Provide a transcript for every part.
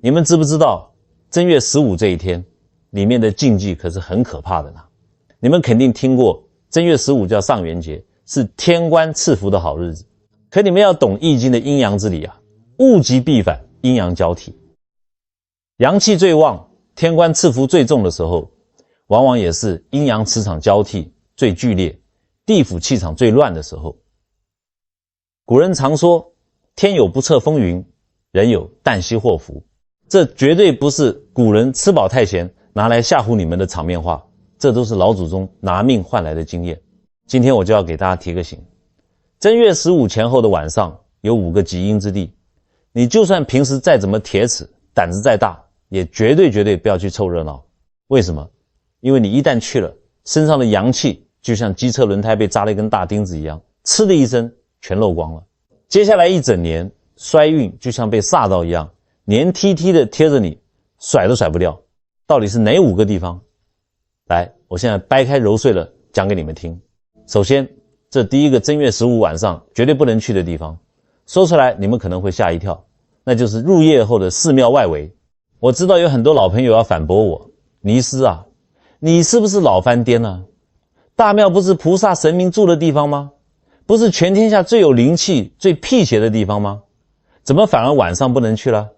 你们知不知道正月15这一天里面的禁忌可是很可怕的呢？你们肯定听过正月15叫上元节，是天官赐福的好日子。可你们要懂易经的阴阳之理啊，物极必反，阴阳交替。阳气最旺，天官赐福最重的时候，往往也是阴阳磁场交替最剧烈，地府气场最乱的时候。古人常说，天有不测风云，人有旦夕祸福。这绝对不是古人吃饱太闲拿来吓唬你们的场面话，这都是老祖宗拿命换来的经验。今天我就要给大家提个醒，正月15前后的晚上有5个极阴之地，你就算平时再怎么铁齿，胆子再大，也绝对不要去凑热闹。为什么？因为你一旦去了，身上的阳气就像机车轮胎被扎了一根大钉子一样，嗤的一声全漏光了。接下来一整年衰运就像被煞到一样，黏踢踢的贴着你，甩都甩不掉。到底是哪5个地方？来，我现在掰开揉碎了讲给你们听。首先，这第一个正月15晚上绝对不能去的地方，说出来你们可能会吓一跳，那就是入夜后的寺庙外围。我知道有很多老朋友要反驳我，尼斯啊，你是不是老翻颠啊？大庙不是菩萨神明住的地方吗？不是全天下最有灵气最辟邪的地方吗？怎么反而晚上不能去了？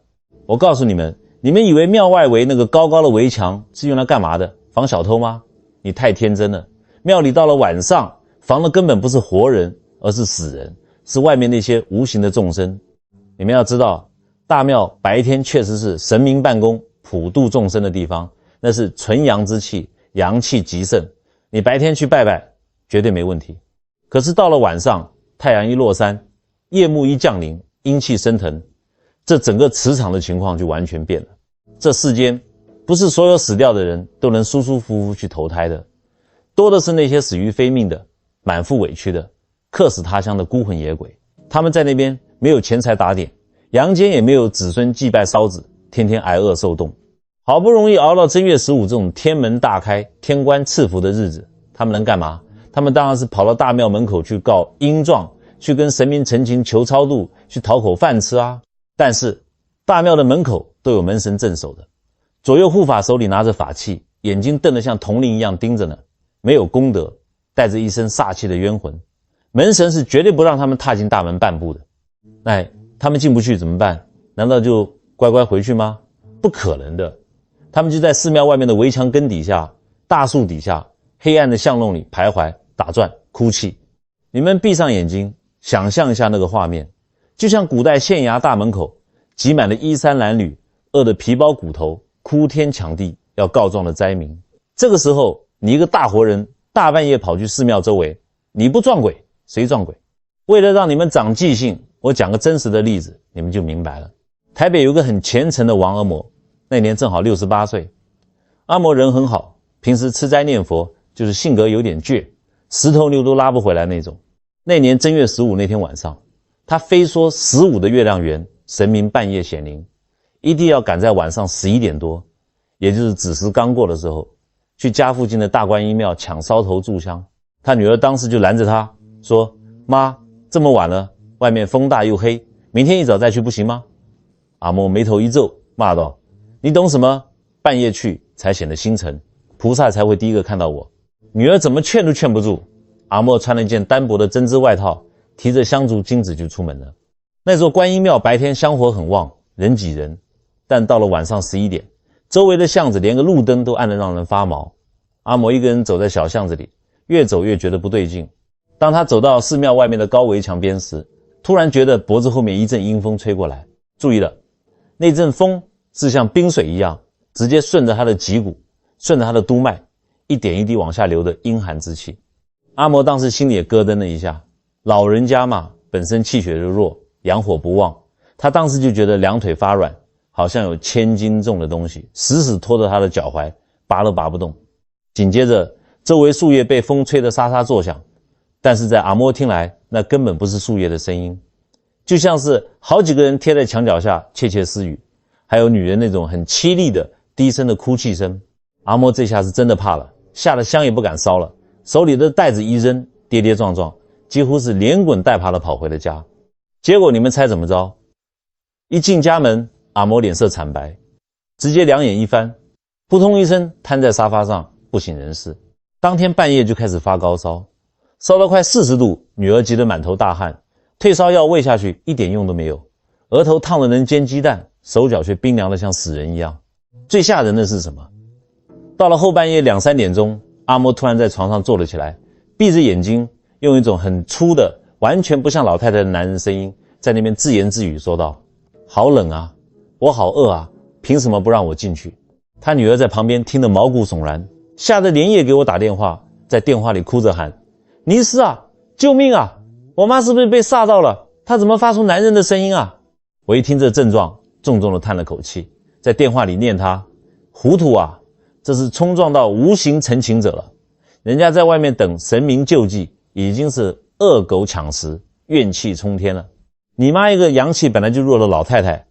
我告诉你们，你们以为庙外围那个高高的围墙是用来干嘛的？防小偷吗？你太天真了。庙里到了晚上防的根本不是活人，而是死人，是外面那些无形的众生。你们要知道，大庙白天确实是神明办公普度众生的地方，那是纯阳之气，阳气极盛，你白天去拜拜绝对没问题。可是到了晚上，太阳一落山，夜幕一降临，阴气升腾，这整个磁场的情况就完全变了。这世间不是所有死掉的人都能舒舒服服去投胎的，多的是那些死于非命的，满腹委屈的，客死他乡的孤魂野鬼。他们在那边没有钱财打点，阳间也没有子孙祭拜烧纸，天天挨饿受冻。好不容易熬到正月15这种天门大开，天官赐福的日子，他们能干嘛？他们当然是跑到大庙门口去告阴状，去跟神明陈情求超度，去讨口饭吃啊。但是大庙的门口都有门神镇守的，左右护法手里拿着法器，眼睛瞪得像铜铃一样盯着呢，没有功德，带着一身煞气的冤魂。门神是绝对不让他们踏进大门半步的。哎，他们进不去怎么办？难道就乖乖回去吗？不可能的。他们就在寺庙外面的围墙根底下，大树底下，黑暗的巷弄里徘徊打转哭泣。你们闭上眼睛想象一下那个画面，就像古代县衙大门口挤满了衣衫褴褛，饿得皮包骨头，哭天抢地要告状的灾民。这个时候你一个大活人大半夜跑去寺庙周围，你不撞鬼谁撞鬼？为了让你们长记性，我讲个真实的例子，你们就明白了。台北有个很虔诚的王阿嬷，那年正好68岁。阿嬷人很好，平时吃斋念佛，就是性格有点倔，石头牛都拉不回来那种。那年正月15那天晚上，他非说15的月亮圆，神明半夜显灵，一定要赶在晚上11点多，也就是子时刚过的时候，去家附近的大观音庙抢烧头炷香。他女儿当时就拦着他说，妈，这么晚了，外面风大又黑，明天一早再去不行吗？阿嬷眉头一皱，骂道，你懂什么？半夜去才显得星辰，菩萨才会第一个看到我。女儿怎么劝都劝不住，阿嬷穿了一件单薄的针织外套，提着香烛金纸就出门了。那座观音庙白天香火很旺，人挤人，但到了晚上11点，周围的巷子连个路灯都暗得让人发毛。阿嬷一个人走在小巷子里，越走越觉得不对劲。当他走到寺庙外面的高围墙边时，突然觉得脖子后面一阵阴风吹过来。注意了，那阵风是像冰水一样，直接顺着他的脊骨，顺着他的督脉，一点一滴往下流的阴寒之气。阿嬷当时心里也咯噔了一下，老人家嘛，本身气血就弱，阳火不旺，他当时就觉得两腿发软，好像有1000斤重的东西死死拖着他的脚踝，拔都拔不动。紧接着周围树叶被风吹得沙沙作响，但是在阿嬷听来，那根本不是树叶的声音，就像是好几个人贴在墙角下窃窃私语，还有女人那种很凄厉的低声的哭泣声。阿嬷这下是真的怕了，吓得香也不敢烧了，手里的袋子一扔，跌跌撞撞，几乎是连滚带爬的跑回了家。结果你们猜怎么着？一进家门，阿嬷脸色惨白，直接两眼一翻，扑通一声瘫在沙发上不省人事。当天半夜就开始发高烧，烧到快40度，女儿急得满头大汗，退烧药喂下去一点用都没有，额头烫得能煎鸡蛋，手脚却冰凉得像死人一样。最吓人的是什么？到了后半夜2、3点钟，阿嬷突然在床上坐了起来，闭着眼睛，用一种很粗的完全不像老太太的男人声音在那边自言自语说道：好冷啊，我好饿啊，凭什么不让我进去？他女儿在旁边听得毛骨悚然，吓得连夜给我打电话，在电话里哭着喊：尼斯啊，救命啊，我妈是不是被煞到了？她怎么发出男人的声音啊？我一听这症状，重重地叹了口气，在电话里念他：糊涂啊，这是冲撞到无形陈情者了，人家在外面等神明救济，已经是恶狗抢食，怨气冲天了。你妈一个阳气本来就弱的老太太，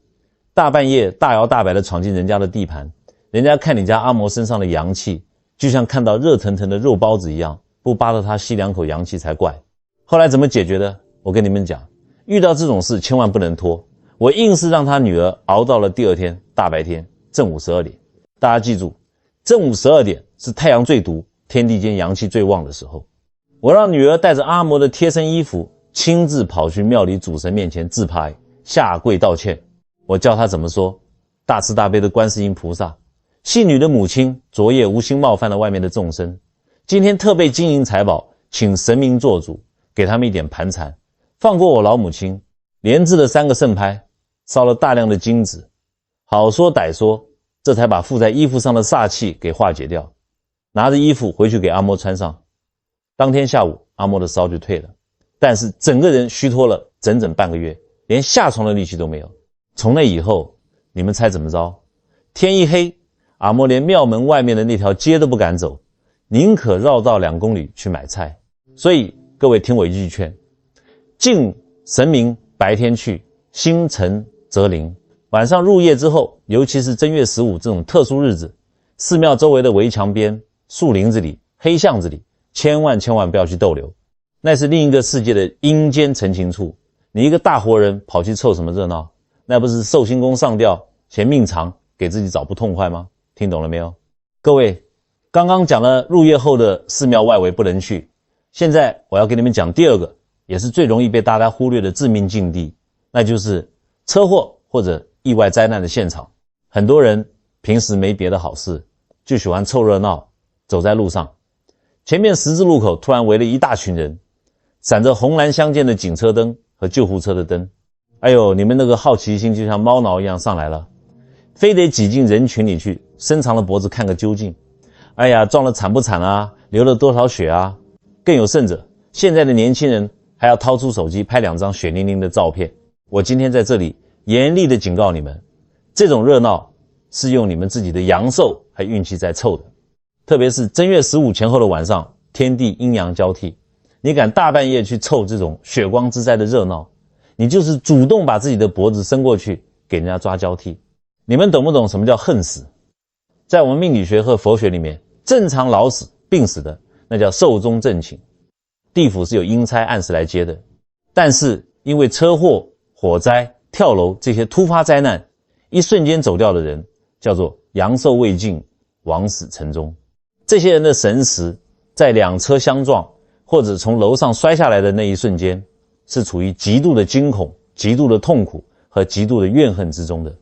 大半夜大摇大摆地闯进人家的地盘，人家看你家阿嬷身上的阳气，就像看到热腾腾的肉包子一样，不扒着她吸2口阳气才怪。后来怎么解决的？我跟你们讲，遇到这种事千万不能拖。我硬是让他女儿熬到了第2天大白天正午12点。大家记住，正午12点是太阳最毒，天地间阳气最旺的时候。我让女儿带着阿嬷的贴身衣服，亲自跑去庙里主神面前自拍下跪道歉。我教她怎么说：大慈大悲的观世音菩萨，戏女的母亲昨夜无心冒犯了外面的众生，今天特备金银财宝，请神明做主，给他们一点盘缠，放过我老母亲。连制了3个圣拍，烧了大量的金子，好说歹说，这才把附在衣服上的煞气给化解掉。拿着衣服回去给阿嬷穿上，当天下午阿嬷的烧就退了，但是整个人虚脱了整整半个月，连下床的力气都没有。从那以后，你们猜怎么着？天一黑，阿嬷连庙门外面的那条街都不敢走，宁可绕道2公里去买菜。所以各位听我一句劝，敬神明白天去，心诚则灵。晚上入夜之后，尤其是正月15这种特殊日子，寺庙周围的围墙边、树林子里、黑巷子里，千万不要去逗留，那是另一个世界的阴间陈情处。你一个大活人跑去凑什么热闹？那不是寿星公上吊嫌命长，给自己找不痛快吗？听懂了没有？各位，刚刚讲了入夜后的寺庙外围不能去，现在我要给你们讲第2个，也是最容易被大家忽略的致命境地，那就是车祸或者意外灾难的现场。很多人平时没别的好事，就喜欢凑热闹，走在路上，前面十字路口突然围了一大群人，闪着红蓝相间的警车灯和救护车的灯。哎呦，你们那个好奇心就像猫挠一样上来了，非得挤进人群里去，伸长了脖子看个究竟。哎呀，撞了惨不惨啊，流了多少血啊。更有甚者，现在的年轻人还要掏出手机拍2张血淋淋的照片。我今天在这里严厉的警告你们，这种热闹是用你们自己的阳寿和运气在凑的。特别是正月15前后的晚上，天地阴阳交替，你敢大半夜去凑这种血光之灾的热闹，你就是主动把自己的脖子伸过去给人家抓交替。你们懂不懂什么叫恨死？在我们命理学和佛学里面，正常老死病死的那叫寿终正寝，地府是有阴差按时来接的。但是因为车祸、火灾、跳楼这些突发灾难，一瞬间走掉的人叫做阳寿未尽，枉死城中。这些人的神识在2车相撞或者从楼上摔下来的那一瞬间，是处于极度的惊恐、极度的痛苦和极度的怨恨之中的。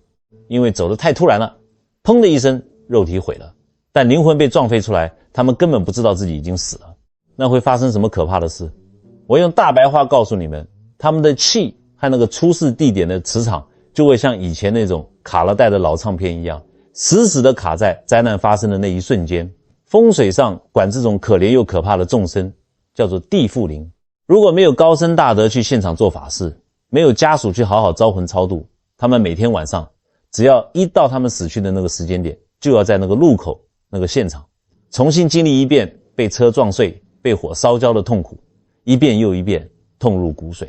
因为走得太突然了，砰的一声，肉体毁了，但灵魂被撞飞出来，他们根本不知道自己已经死了。那会发生什么可怕的事？我用大白话告诉你们，他们的气和那个出事地点的磁场就会像以前那种卡了带的老唱片一样，死死地卡在灾难发生的那一瞬间。风水上管这种可怜又可怕的众生叫做地缚灵。如果没有高僧大德去现场做法事，没有家属去好好招魂超度，他们每天晚上只要一到他们死去的那个时间点，就要在那个路口那个现场重新经历一遍被车撞碎、被火烧焦的痛苦，一遍又一遍，痛入骨髓。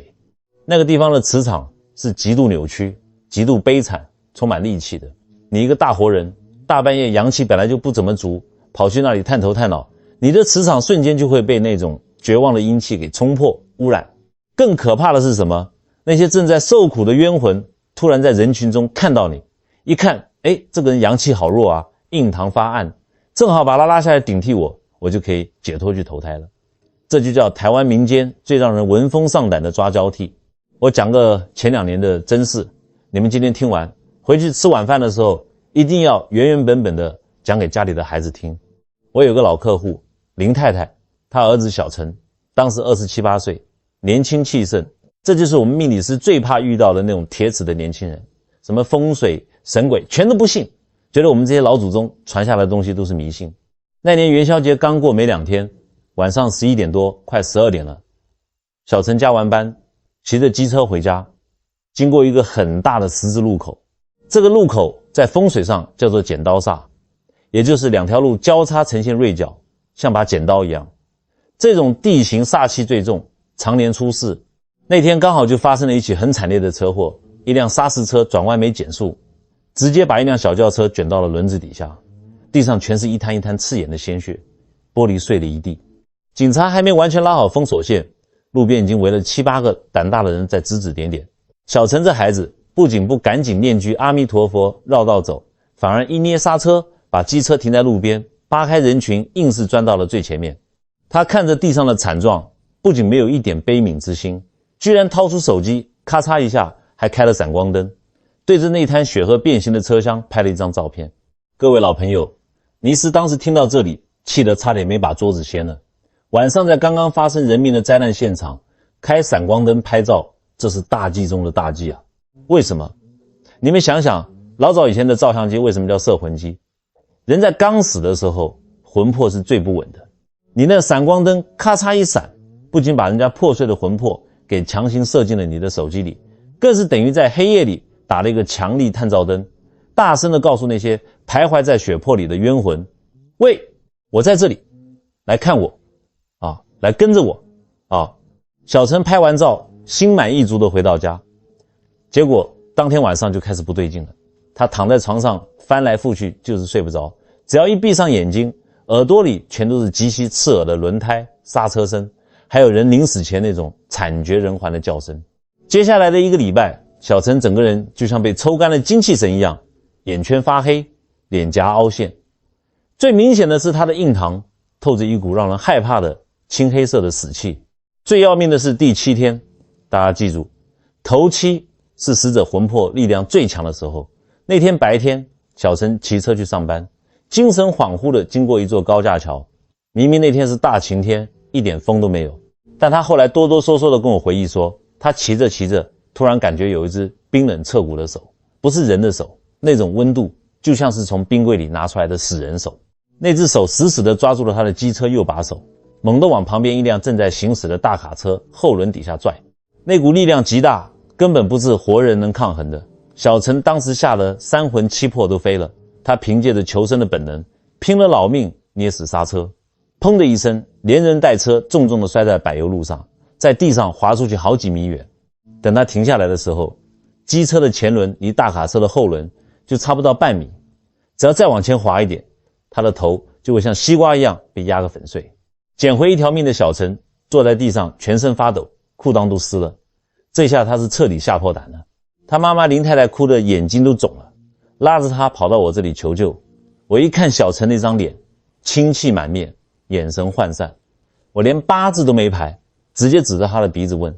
那个地方的磁场是极度扭曲、极度悲惨、充满戾气的。你一个大活人，大半夜阳气本来就不怎么足，跑去那里探头探脑，你的磁场瞬间就会被那种绝望的阴气给冲破、污染。更可怕的是什么？那些正在受苦的冤魂突然在人群中看到你，一看，这个人阳气好弱啊，印堂发暗，正好把他拉下来顶替我，我就可以解脱去投胎了。这就叫台湾民间最让人闻风丧胆的抓交替。我讲个前2年的真事，你们今天听完，回去吃晚饭的时候，一定要原原本本的讲给家里的孩子听。我有个老客户林太太，她儿子小陈，当时27、8岁，年轻气盛，这就是我们命理师最怕遇到的那种铁齿的年轻人，什么风水神鬼全都不信，觉得我们这些老祖宗传下来的东西都是迷信。那年元宵节刚过没2天，晚上11点多，快12点了，小陈加完班，骑着机车回家，经过一个很大的十字路口，这个路口在风水上叫做剪刀煞，也就是2条路交叉呈现锐角，像把剪刀一样。这种地形煞气最重，常年出事。那天刚好就发生了一起很惨烈的车祸，一辆砂石车转弯没减速，直接把一辆小轿车卷到了轮子底下，地上全是一滩一滩刺眼的鲜血，玻璃碎了一地。警察还没完全拉好封锁线，路边已经围了7、8个胆大的人在指指点点。小陈这孩子不仅不赶紧念句阿弥陀佛绕道走，反而一捏刹车，把机车停在路边，扒开人群，硬是钻到了最前面。他看着地上的惨状，不仅没有一点悲悯之心，居然掏出手机，咔嚓一下还开了闪光灯，对着那滩血河变形的车厢拍了一张照片。各位老朋友，尼斯当时听到这里，气得差点没把桌子掀了。晚上在刚刚发生人命的灾难现场开闪光灯拍照，这是大忌中的大忌啊！为什么？你们想想，老早以前的照相机为什么叫摄魂机？人在刚死的时候，魂魄是最不稳的，你那闪光灯咔嚓一闪，不仅把人家破碎的魂魄给强行射进了你的手机里，更是等于在黑夜里打了一个强力探照灯，大声地告诉那些徘徊在血泊里的冤魂，喂，我在这里，来看我啊，来跟着我啊！小陈拍完照，心满意足地回到家，结果当天晚上就开始不对劲了。他躺在床上翻来覆去，就是睡不着，只要一闭上眼睛，耳朵里全都是极其刺耳的轮胎、刹车声，还有人临死前那种惨绝人寰的叫声。接下来的1个礼拜，小陈整个人就像被抽干了精气神一样，眼圈发黑，脸颊凹陷，最明显的是他的印堂透着一股让人害怕的青黑色的死气。最要命的是第7天，大家记住，头七是死者魂魄力量最强的时候。那天白天，小陈骑车去上班，精神恍惚地经过一座高架桥，明明那天是大晴天，一点风都没有，但他后来多多说地跟我回忆说，他骑着骑着，突然感觉有一只冰冷彻骨的手，不是人的手，那种温度就像是从冰柜里拿出来的死人手。那只手死死地抓住了他的机车右把手，猛地往旁边一辆正在行驶的大卡车后轮底下拽，那股力量极大，根本不是活人能抗衡的。小陈当时吓得3魂7魄都飞了，他凭借着求生的本能，拼了老命捏死刹车，砰的一声，连人带车重重地摔在柏油路上，在地上滑出去好几米远。等他停下来的时候，机车的前轮离大卡车的后轮就差不到半米，只要再往前滑一点，他的头就会像西瓜一样被压个粉碎。捡回一条命的小陈坐在地上全身发抖，裤裆都湿了，这下他是彻底吓破胆了。他妈妈林太太哭得眼睛都肿了，拉着他跑到我这里求救。我一看小陈那张脸，清气满面，眼神涣散，我连8字都没排，直接指着他的鼻子问，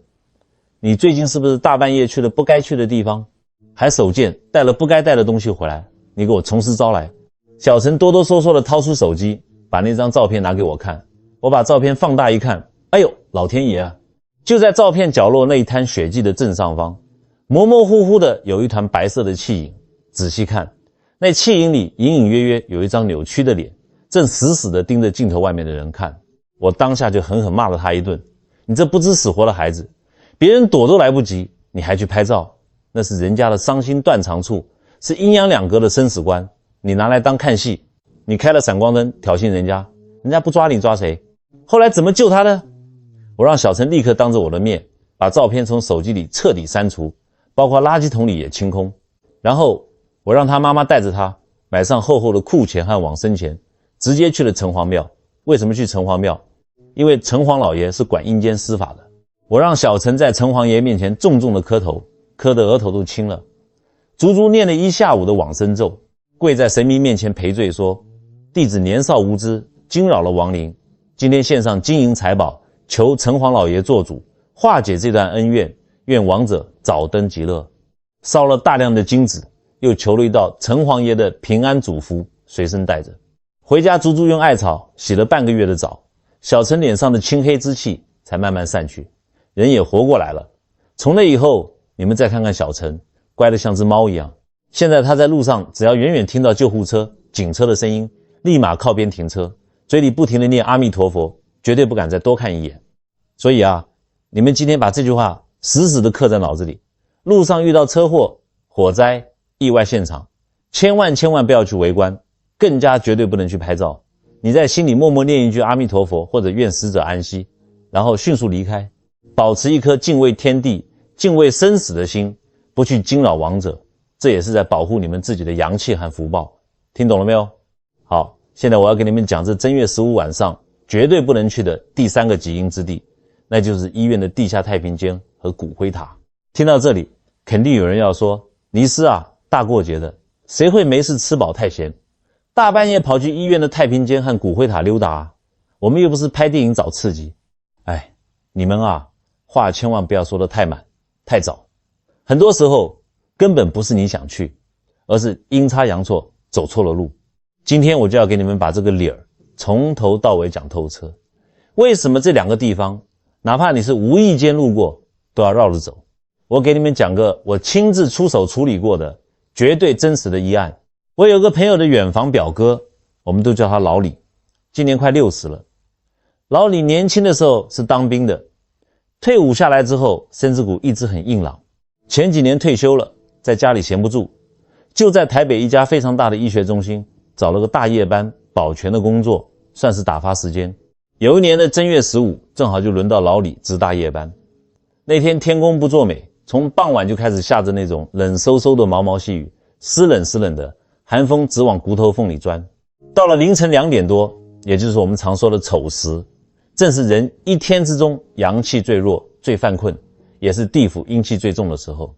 你最近是不是大半夜去了不该去的地方，还手贱带了不该带的东西回来，你给我从实招来。小陈哆哆嗦嗦地掏出手机，把那张照片拿给我看。我把照片放大一看，哎呦，老天爷啊！就在照片角落那一滩血迹的正上方，模模糊糊的有一团白色的气影，仔细看，那气影里隐隐约约有一张扭曲的脸，正死死地盯着镜头外面的人看。我当下就狠狠骂了他一顿，你这不知死活的孩子，别人躲都来不及，你还去拍照，那是人家的伤心断肠处，是阴阳两隔的生死关，你拿来当看戏，你开了闪光灯挑衅人家，人家不抓你抓谁？后来怎么救他的？我让小陈立刻当着我的面把照片从手机里彻底删除，包括垃圾桶里也清空。然后我让他妈妈带着他买上厚厚的库钱和往生钱，直接去了城隍庙。为什么去城隍庙？因为城隍老爷是管阴间司法的。我让小陈在城隍爷面前重重的磕头，磕得额头都青了。足足念了一下午的往生咒，跪在神明面前赔罪说：弟子年少无知，惊扰了亡灵，今天献上金银财宝，求城隍老爷做主，化解这段恩怨，愿亡者早登极乐。烧了大量的金子，又求了一道城隍爷的平安祖符随身带着。回家足足用艾草洗了半个月的澡，小陈脸上的青黑之气才慢慢散去，人也活过来了。从那以后，你们再看看小陈，乖得像只猫一样。现在他在路上，只要远远听到救护车、警车的声音，立马靠边停车，嘴里不停地念阿弥陀佛，绝对不敢再多看一眼。所以啊，你们今天把这句话死死地刻在脑子里，路上遇到车祸、火灾、意外现场，千万不要去围观，更加绝对不能去拍照。你在心里默默念一句阿弥陀佛，或者愿死者安息，然后迅速离开，保持一颗敬畏天地、敬畏生死的心，不去惊扰亡者，这也是在保护你们自己的阳气和福报。听懂了没有？好，现在我要给你们讲这正月15晚上绝对不能去的第3个极阴之地，那就是医院的地下太平间和骨灰塔。听到这里，肯定有人要说，尼斯啊，大过节的，谁会没事吃饱太闲，大半夜跑去医院的太平间和骨灰塔溜达啊？我们又不是拍电影找刺激。哎，你们啊，话千万不要说得太满太早，很多时候根本不是你想去，而是阴差阳错走错了路。今天我就要给你们把这个理儿从头到尾讲透彻。为什么这2个地方哪怕你是无意间路过都要绕着走？我给你们讲个我亲自出手处理过的绝对真实的一案。我有个朋友的远房表哥，我们都叫他老李，今年快60了。老李年轻的时候是当兵的，退伍下来之后身子骨一直很硬朗，前几年退休了，在家里闲不住，就在台北一家非常大的医学中心找了个大夜班保全的工作，算是打发时间。有一年的正月15，正好就轮到老李值大夜班。那天天公不作美，从傍晚就开始下着那种冷飕飕的毛毛细雨，湿冷的，寒风直往骨头缝里钻。到了凌晨2点多，也就是我们常说的丑时，正是人一天之中阳气最弱、最犯困，也是地府阴气最重的时候。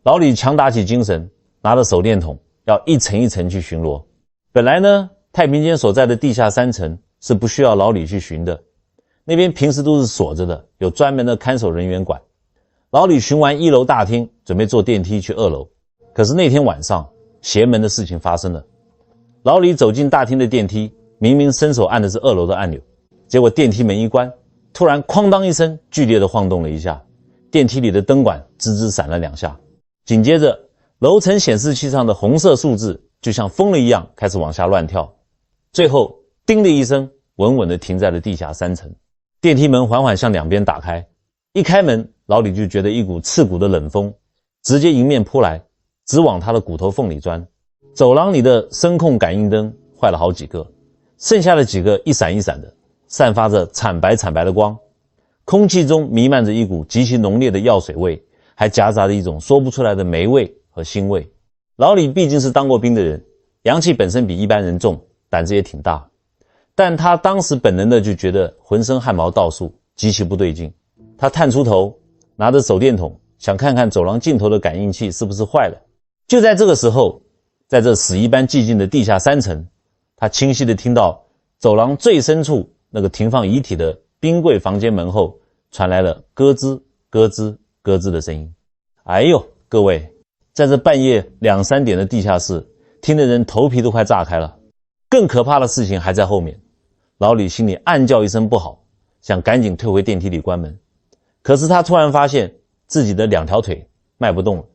老李强打起精神，拿着手电筒要一层一层去巡逻。本来呢，太平间所在的地下3层是不需要老李去巡的，那边平时都是锁着的，有专门的看守人员管。老李巡完1楼大厅，准备坐电梯去2楼。可是那天晚上，邪门的事情发生了。老李走进大厅的电梯，明明伸手按的是2楼的按钮，结果电梯门一关，突然哐当一声剧烈的晃动了一下，电梯里的灯管吱吱闪了2下。紧接着，楼层显示器上的红色数字就像疯了一样开始往下乱跳，最后叮的一声稳稳地停在了地下3层。电梯门缓缓向两边打开，一开门，老李就觉得一股刺骨的冷风直接迎面扑来，直往他的骨头缝里钻。走廊里的声控感应灯坏了好几个，剩下的几个一闪一闪的，散发着惨白的光。空气中弥漫着一股极其浓烈的药水味，还夹杂着一种说不出来的霉味和腥味。老李毕竟是当过兵的人，阳气本身比一般人重，胆子也挺大，但他当时本能的就觉得浑身汗毛倒竖，极其不对劲。他探出头，拿着手电筒想看看走廊尽头的感应器是不是坏了。就在这个时候，在这死一般寂静的地下3层，他清晰地听到走廊最深处那个停放遗体的冰柜房间门后传来了咯吱咯吱咯吱的声音。哎呦，各位，在这半夜2、3点的地下室，听的人头皮都快炸开了。更可怕的事情还在后面。老李心里暗叫一声不好，想赶紧退回电梯里关门。可是他突然发现自己的2条腿迈不动了，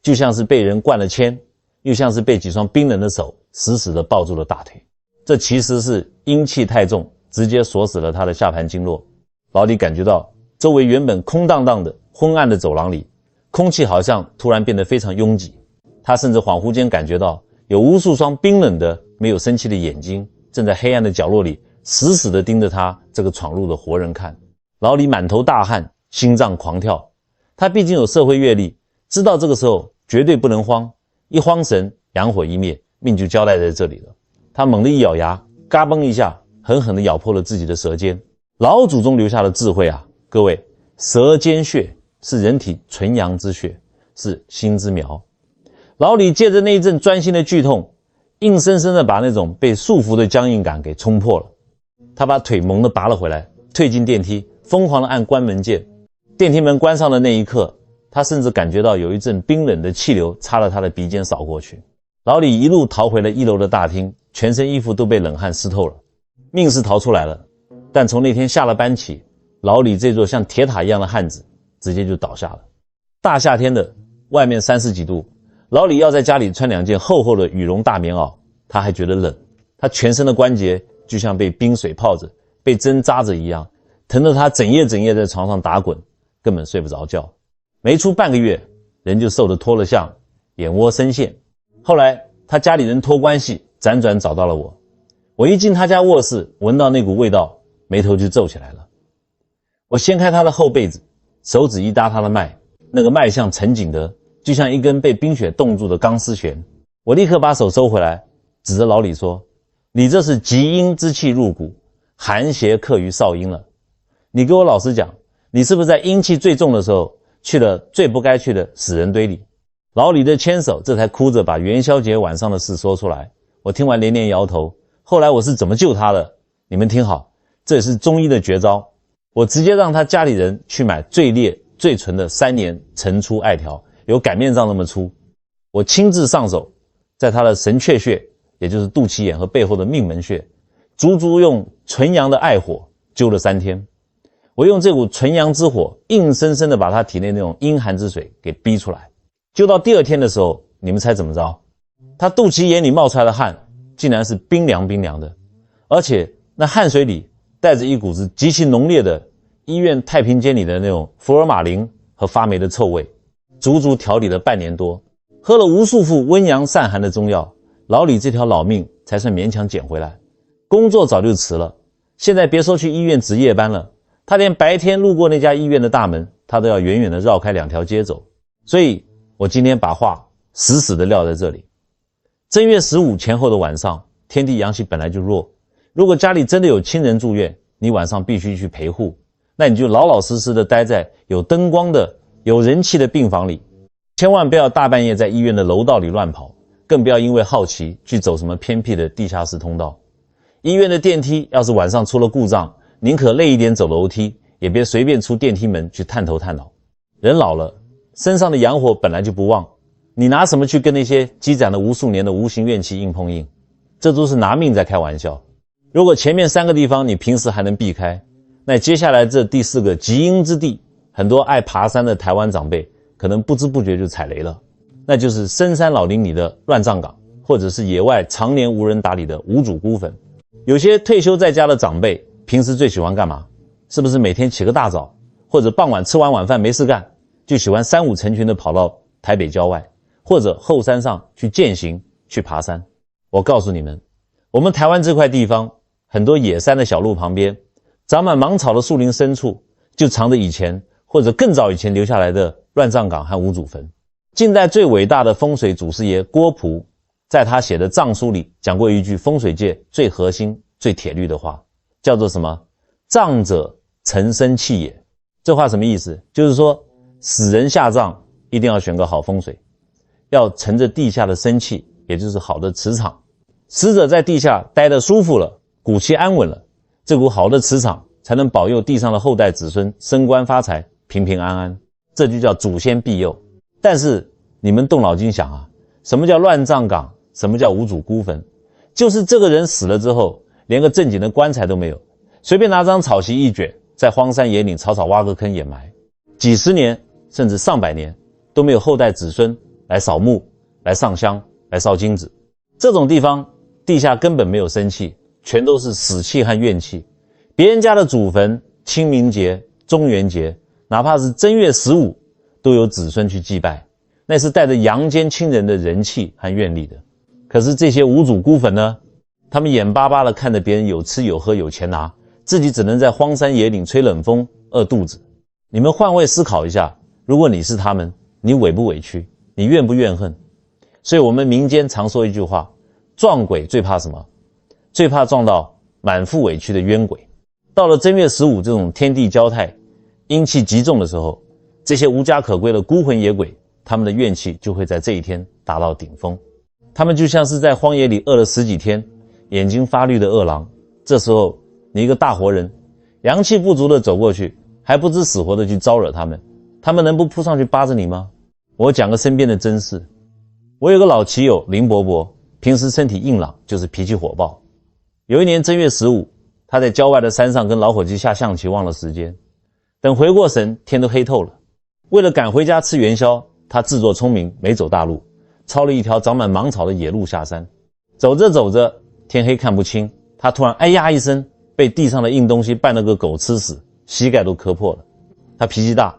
就像是被人灌了铅，又像是被几双冰冷的手死死地抱住了大腿。这其实是阴气太重，直接锁死了他的下盘经络。老李感觉到周围原本空荡荡的昏暗的走廊里，空气好像突然变得非常拥挤。他甚至恍惚间感觉到有无数双冰冷的没有生气的眼睛正在黑暗的角落里死死地盯着他这个闯入的活人看。老李满头大汗，心脏狂跳。他毕竟有社会阅历，知道这个时候绝对不能慌，一慌神，阳火一灭，命就交代在这里了。他猛地一咬牙，嘎嘣一下，狠狠地咬破了自己的舌尖。老祖宗留下的智慧啊，各位，舌尖穴是人体纯阳之穴，是心之苗。老李借着那一阵钻心的剧痛，硬生生的把那种被束缚的僵硬感给冲破了。他把腿猛地拔了回来，退进电梯，疯狂地按关门键。电梯门关上的那一刻，他甚至感觉到有一阵冰冷的气流插了他的鼻尖扫过去。老李一路逃回了1楼的大厅，全身衣服都被冷汗湿透了。命是逃出来了，但从那天下了班起，老李这座像铁塔一样的汉子直接就倒下了。大夏天的，外面30几度，老李要在家里穿2件厚厚的羽绒大棉袄，他还觉得冷。他全身的关节就像被冰水泡着，被针扎着一样，疼得他整夜在床上打滚，根本睡不着觉。没出半个月，人就瘦得脱了相，眼窝深陷。后来他家里人托关系辗转找到了我。我一进他家卧室，闻到那股味道，眉头就皱起来了。我掀开他的厚被子，手指一搭他的脉，那个脉象沉紧的，就像一根被冰雪冻住的钢丝弦。我立刻把手收回来，指着老李说：“你这是极阴之气入骨，寒邪克于少阴了。你给我老实讲，你是不是在阴气最重的时候去了最不该去的死人堆里？”老李的牵手这才哭着把元宵节晚上的事说出来。我听完连连摇头。后来我是怎么救他的？你们听好，这也是中医的绝招。我直接让他家里人去买最烈最纯的3年陈粗艾条，有擀面杖那么粗。我亲自上手，在他的神阙穴，也就是肚脐眼和背后的命门穴，足足用纯阳的艾火灸了3天。我用这股纯阳之火，硬生生的把他体内那种阴寒之水给逼出来。灸到第2天的时候，你们猜怎么着？他肚脐眼里冒出来的汗竟然是冰凉的，而且那汗水里带着一股子极其浓烈的医院太平间里的那种福尔马林和发霉的臭味，足足调理了半年多。喝了无数副温阳散寒的中药，老李这条老命才算勉强捡回来。工作早就辞了，现在别说去医院值夜班了，他连白天路过那家医院的大门，他都要远远的绕开2条街走。所以我今天把话死死的撂在这里。正月15前后的晚上，天地阳气本来就弱，如果家里真的有亲人住院，你晚上必须去陪护，那你就老老实实的待在有灯光的有人气的病房里，千万不要大半夜在医院的楼道里乱跑，更不要因为好奇去走什么偏僻的地下室通道。医院的电梯要是晚上出了故障，宁可累一点走楼梯，也别随便出电梯门去探头探脑。人老了，身上的阳火本来就不旺，你拿什么去跟那些积攒了无数年的无形怨气硬碰硬？这都是拿命在开玩笑。如果前面3个地方你平时还能避开，那接下来这第4个极阴之地，很多爱爬山的台湾长辈可能不知不觉就踩雷了，那就是深山老林里的乱葬岗，或者是野外常年无人打理的无主孤坟。有些退休在家的长辈平时最喜欢干嘛？是不是每天起个大早，或者傍晚吃完晚饭没事干，就喜欢3、5成群的跑到台北郊外或者后山上去健行去爬山？我告诉你们，我们台湾这块地方很多野山的小路旁边，长满芒草的树林深处，就藏着以前或者更早以前留下来的乱葬岗和无主坟。近代最伟大的风水祖师爷郭璞，在他写的藏书里讲过一句风水界最核心最铁律的话，叫做什么？葬者沉生气也。这话什么意思？就是说死人下葬一定要选个好风水，要沉着地下的生气，也就是好的磁场。死者在地下待得舒服了，骨气安稳了，这股好的磁场才能保佑地上的后代子孙升官发财，平平安安。这就叫祖先庇佑。但是你们动脑筋想啊，什么叫乱葬岗？什么叫无主孤坟？就是这个人死了之后，连个正经的棺材都没有，随便拿张草席一卷，在荒山野岭草草挖个坑掩埋，几十年甚至上百年都没有后代子孙来扫墓，来上香，来烧金纸。这种地方地下根本没有生气，全都是死气和怨气。别人家的祖坟清明节、中元节，哪怕是正月15都有子孙去祭拜，那是带着阳间亲人的人气和愿力的。可是这些无主孤坟呢，他们眼巴巴地看着别人有吃有喝有钱拿，自己只能在荒山野岭吹冷风饿肚子。你们换位思考一下，如果你是他们，你委不委屈？你怨不怨恨？所以我们民间常说一句话，撞鬼最怕什么？最怕撞到满腹委屈的冤鬼。到了正月15这种天地交泰阴气极重的时候，这些无家可归的孤魂野鬼他们的怨气就会在这一天达到顶峰。他们就像是在荒野里饿了10几天，眼睛发绿的饿狼。这时候你一个大活人，阳气不足的走过去，还不知死活的去招惹他们，他们能不扑上去扒着你吗？我讲个身边的真事。我有个老骑友林伯伯，平时身体硬朗，就是脾气火爆。有一年正月15，他在郊外的山上跟老伙计下象棋，忘了时间。等回过神，天都黑透了。为了赶回家吃元宵，他自作聪明，没走大路，抄了一条长满芒草的野路下山。走着走着，天黑看不清，他突然哎呀一声，被地上的硬东西绊了个狗吃屎，膝盖都磕破了。他脾气大，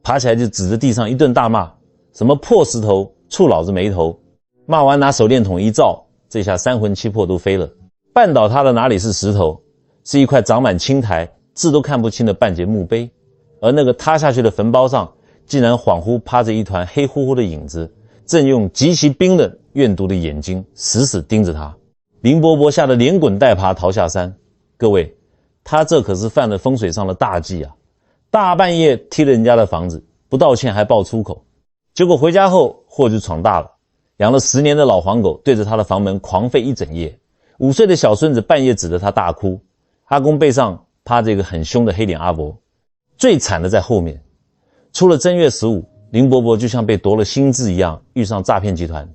爬起来就指着地上一顿大骂，什么破石头，触老子眉头。骂完拿手电筒一照，这下三魂七魄都飞了。绊倒他的哪里是石头，是一块长满青苔，字都看不清的半截墓碑。而那个塌下去的坟包上，竟然恍惚趴着一团黑乎乎的影子，正用极其冰冷怨毒的眼睛死死盯着他。林伯伯吓得连滚带爬逃下山。各位，他这可是犯了风水上的大忌啊！大半夜踢了人家的房子，不道歉还爆粗口。结果回家后祸就闯大了，养了10年的老黄狗对着他的房门狂吠一整夜，5岁的小孙子半夜指着他大哭，阿公背上趴着一个很凶的黑脸阿伯。最惨的在后面，出了正月15，林伯伯就像被夺了心智一样，遇上诈骗集团，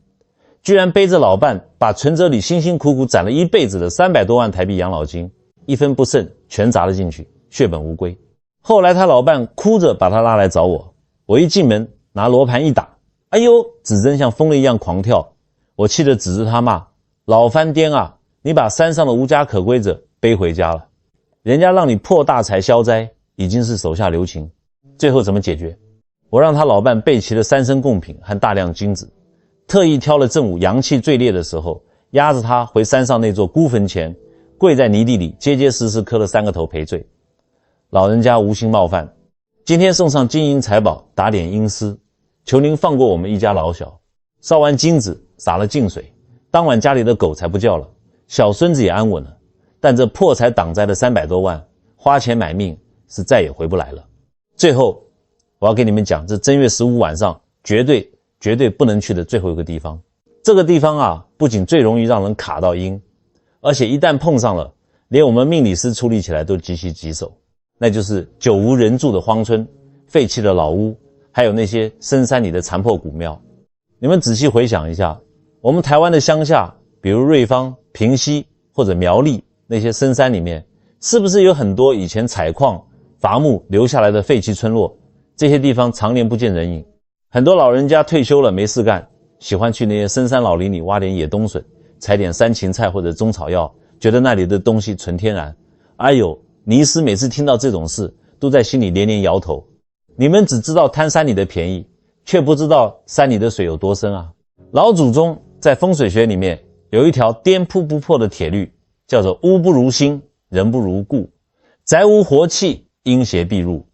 居然背着老伴把存折里辛辛苦苦攒了一辈子的300多万台币养老金一分不剩全砸了进去，血本无归。后来他老伴哭着把他拉来找我，我一进门拿罗盘一打，哎呦，指针像疯了一样狂跳。我气得指着他骂，老番颠啊，你把山上的无家可归者背回家了，人家让你破大财消灾已经是手下留情。最后怎么解决？我让他老伴备齐了3升贡品和大量金子，特意挑了正午阳气最烈的时候，押着他回山上那座孤坟前，跪在泥地里结结实实磕了3个头赔罪。老人家无心冒犯，今天送上金银财宝，打点阴司，求您放过我们一家老小。烧完金子，洒了净水，当晚家里的狗才不叫了，小孙子也安稳了。但这破财挡灾的300多万，花钱买命是再也回不来了。最后我要给你们讲这正月15晚上绝对不能去的最后一个地方。这个地方啊，不仅最容易让人卡到阴，而且一旦碰上了，连我们命理师处理起来都极其棘手。那就是久无人住的荒村、废弃的老屋，还有那些深山里的残破古庙。你们仔细回想一下，我们台湾的乡下，比如瑞芳、平溪或者苗栗那些深山里面，是不是有很多以前采矿伐木留下来的废弃村落？这些地方常年不见人影，很多老人家退休了没事干，喜欢去那些深山老林里挖点野冬笋，采点山芹菜或者中草药，觉得那里的东西纯天然。哎呦，尼斯每次听到这种事都在心里连连摇头。你们只知道贪山里的便宜，却不知道山里的水有多深啊。老祖宗在风水学里面有一条颠扑不破的铁律，叫做屋不如新，人不如故，宅无活气，阴邪必入。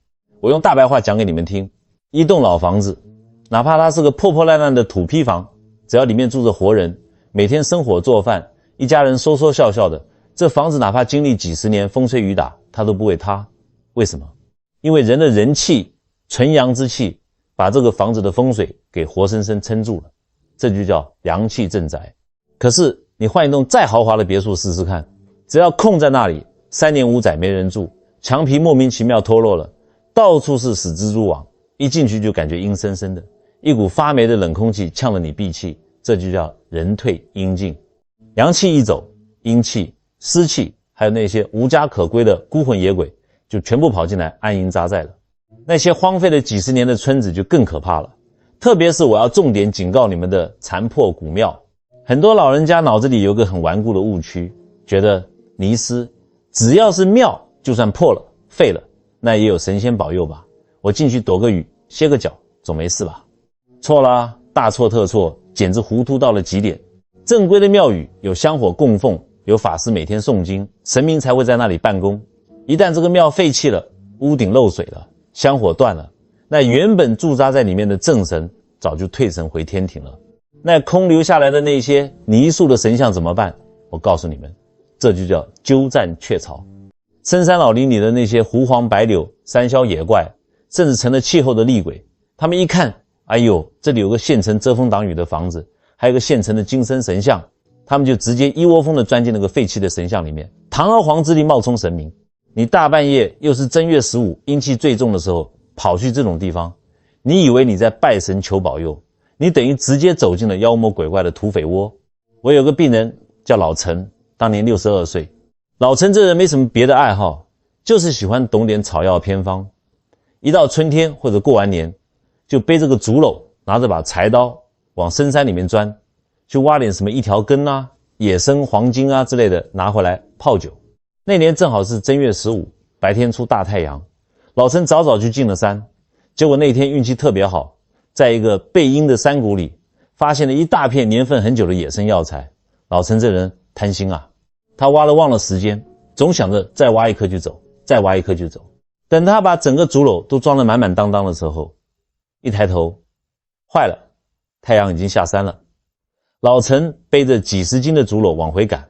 我用大白话讲给你们听，一栋老房子，哪怕它是个破破烂烂的土坯房，只要里面住着活人，每天生火做饭，一家人说说笑笑的，这房子哪怕经历几十年风吹雨打，它都不会塌。为什么？因为人的人气，纯阳之气，把这个房子的风水给活生生撑住了，这就叫阳气镇宅。可是你换一栋再豪华的别墅试试看，只要空在那里3年5载没人住，墙皮莫名其妙脱落了，到处是死蜘蛛网，一进去就感觉阴森森的，一股发霉的冷空气呛了你闭气，这就叫人退阴进。阳气一走，阴气、湿气还有那些无家可归的孤魂野鬼就全部跑进来安营扎寨了。那些荒废了几十年的村子就更可怕了，特别是我要重点警告你们的残破古庙。很多老人家脑子里有个很顽固的误区，觉得尼斯只要是庙就算破了废了，那也有神仙保佑吧，我进去躲个雨歇个脚总没事吧。错啦，大错特错，简直糊涂到了极点。正规的庙宇有香火供奉，有法师每天诵经，神明才会在那里办公。一旦这个庙废弃了，屋顶漏水了，香火断了，那原本驻扎在里面的正神早就退神回天庭了。那空留下来的那些泥塑的神像怎么办？我告诉你们，这就叫鸠占鹊巢。深山老林里的那些狐黄白柳、山魈野怪，甚至成了气候的厉鬼，他们一看哎呦，这里有个现成遮风挡雨的房子，还有个现成的金身神像，他们就直接一窝蜂的钻进那个废弃的神像里面，堂而皇之地冒充神明。你大半夜又是正月15阴气最重的时候跑去这种地方，你以为你在拜神求保佑，你等于直接走进了妖魔鬼怪的土匪窝。我有个病人叫老陈，当年62岁。老陈这人没什么别的爱好，就是喜欢懂点草药偏方。一到春天或者过完年，就背着个竹篓，拿着把柴刀往深山里面钻，去挖点什么一条根啊、野生黄金啊之类的拿回来泡酒。那年正好是正月15，白天出大太阳，老陈早早就进了山。结果那天运气特别好，在一个背阴的山谷里发现了一大片年份很久的野生药材。老陈这人贪心啊，他挖了忘了时间，总想着再挖一颗就走，再挖一颗就走。等他把整个竹篓都装得满满当当的时候，一抬头，坏了，太阳已经下山了。老陈背着几十斤的竹篓往回赶，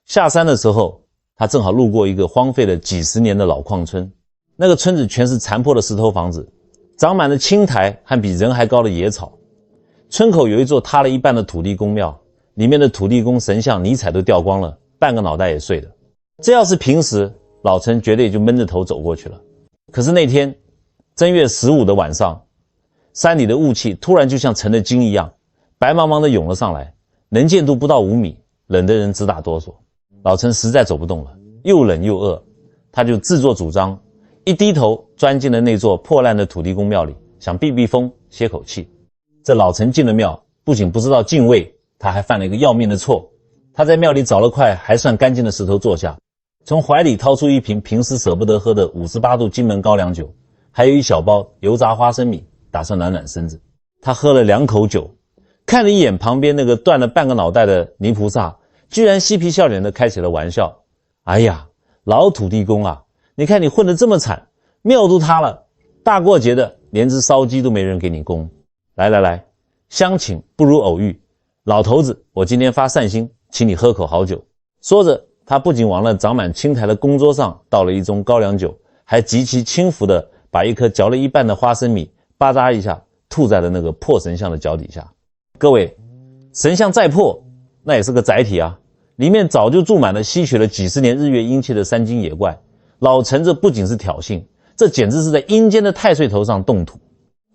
下山的时候，他正好路过一个荒废了几十年的老矿村。那个村子全是残破的石头房子，长满了青苔和比人还高的野草。村口有一座塌了一半的土地公庙，里面的土地公神像泥彩都掉光了，半个脑袋也碎了。这要是平时，老陈绝对就闷着头走过去了。可是那天正月15的晚上，山里的雾气突然就像成了精一样，白茫茫的涌了上来，能见度不到5米，冷得人直打哆嗦。老陈实在走不动了，又冷又饿，他就自作主张，一低头钻进了那座破烂的土地公庙里，想避避风，歇口气。这老陈进了庙，不仅不知道敬畏，他还犯了一个要命的错。他在庙里找了块还算干净的石头坐下，从怀里掏出一瓶平时舍不得喝的58度金门高粱酒，还有一小包油炸花生米，打算暖暖身子。他喝了2口酒，看了一眼旁边那个断了半个脑袋的泥菩萨，居然嬉皮笑脸地开起了玩笑。哎呀，老土地公啊，你看你混得这么惨，庙都塌了，大过节的连只烧鸡都没人给你供。来来来，相请不如偶遇，老头子，我今天发善心，请你喝口好酒。说着，他不仅往那长满青苔的供桌上倒了一盅高粱酒，还极其轻浮地把一颗嚼了一半的花生米吧嗒一下吐在了那个破神像的脚底下。各位，神像再破，那也是个载体啊，里面早就住满了吸取了几十年日月阴气的山精野怪。老陈这不仅是挑衅，这简直是在阴间的太岁头上动土。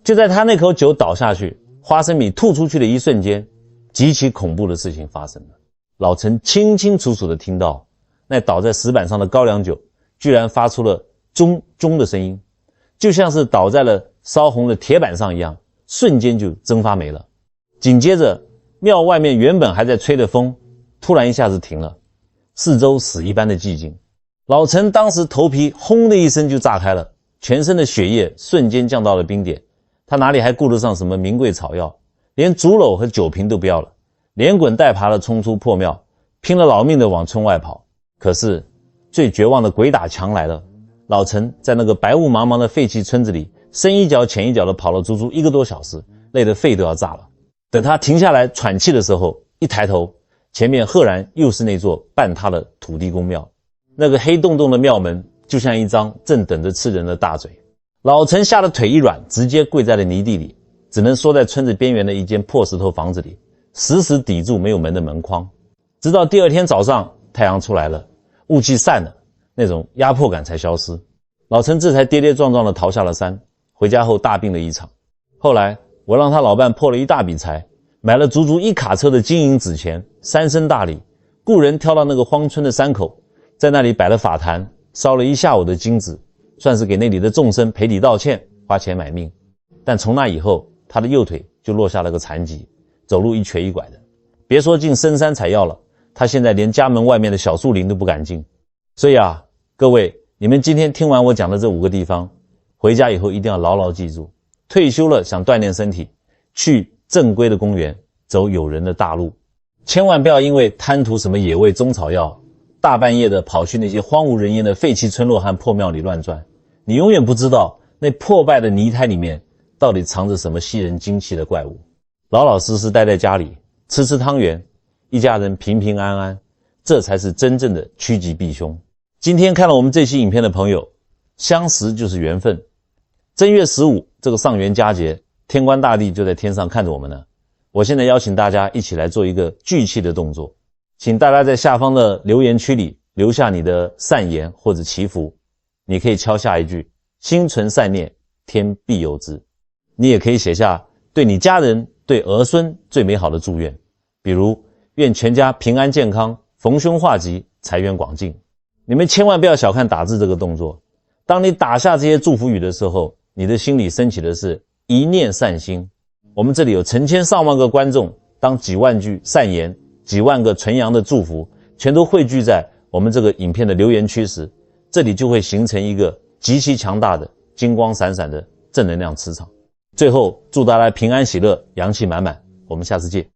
就在他那口酒倒下去，花生米吐出去的一瞬间，极其恐怖的事情发生了。老陈清清楚楚地听到，那倒在石板上的高粱酒居然发出了钟钟的声音，就像是倒在了烧红的铁板上一样，瞬间就蒸发没了。紧接着，庙外面原本还在吹的风突然一下子停了，四周死一般的寂静。老陈当时头皮轰的一声就炸开了，全身的血液瞬间降到了冰点。他哪里还顾得上什么名贵草药，连竹篓和酒瓶都不要了，连滚带爬的冲出破庙，拼了老命的往村外跑。可是最绝望的鬼打墙来了，老陈在那个白雾茫茫的废弃村子里深一脚浅一脚的跑了足足1个多小时，累得肺都要炸了。等他停下来喘气的时候，一抬头，前面赫然又是那座半塌的土地公庙。那个黑洞洞的庙门就像一张正等着吃人的大嘴。老陈吓得腿一软，直接跪在了泥地里，只能缩在村子边缘的一间破石头房子里，死死抵住没有门的门框。直到第2天早上，太阳出来了，雾气散了，那种压迫感才消失。老陈这才跌跌撞撞地逃下了山，回家后大病了一场。后来我让他老伴破了一大笔财，买了足足1卡车的金银纸钱，3升大礼，雇人挑到那个荒村的山口，在那里摆了法坛，烧了1下午的金纸，算是给那里的众生赔礼道歉，花钱买命。但从那以后，他的右腿就落下了个残疾，走路一瘸一拐的。别说进深山采药了，他现在连家门外面的小树林都不敢进。所以啊，各位，你们今天听完我讲的这5个地方，回家以后一定要牢牢记住，退休了想锻炼身体，去正规的公园，走有人的大路，千万不要因为贪图什么野味中草药，大半夜的跑去那些荒无人烟的废弃村落和破庙里乱转。你永远不知道那破败的泥胎里面到底藏着什么吸人精气的怪物。老老实实待在家里，吃吃汤圆，一家人平平安安，这才是真正的趋吉避凶。今天看了我们这期影片的朋友，相识就是缘分。正月15这个上元佳节，天官大帝就在天上看着我们呢。我现在邀请大家一起来做一个聚气的动作，请大家在下方的留言区里留下你的善言或者祈福。你可以敲下一句心存善念，天必有之。你也可以写下对你家人对儿孙最美好的祝愿，比如愿全家平安健康，逢凶化吉，财源广进。你们千万不要小看打字这个动作，当你打下这些祝福语的时候，你的心里升起的是一念善心。我们这里有成千上万个观众，当几万句善言，几万个纯阳的祝福全都汇聚在我们这个影片的留言区时，这里就会形成一个极其强大的金光闪闪的正能量磁场。最后祝大家平安喜乐，阳气满满，我们下次见。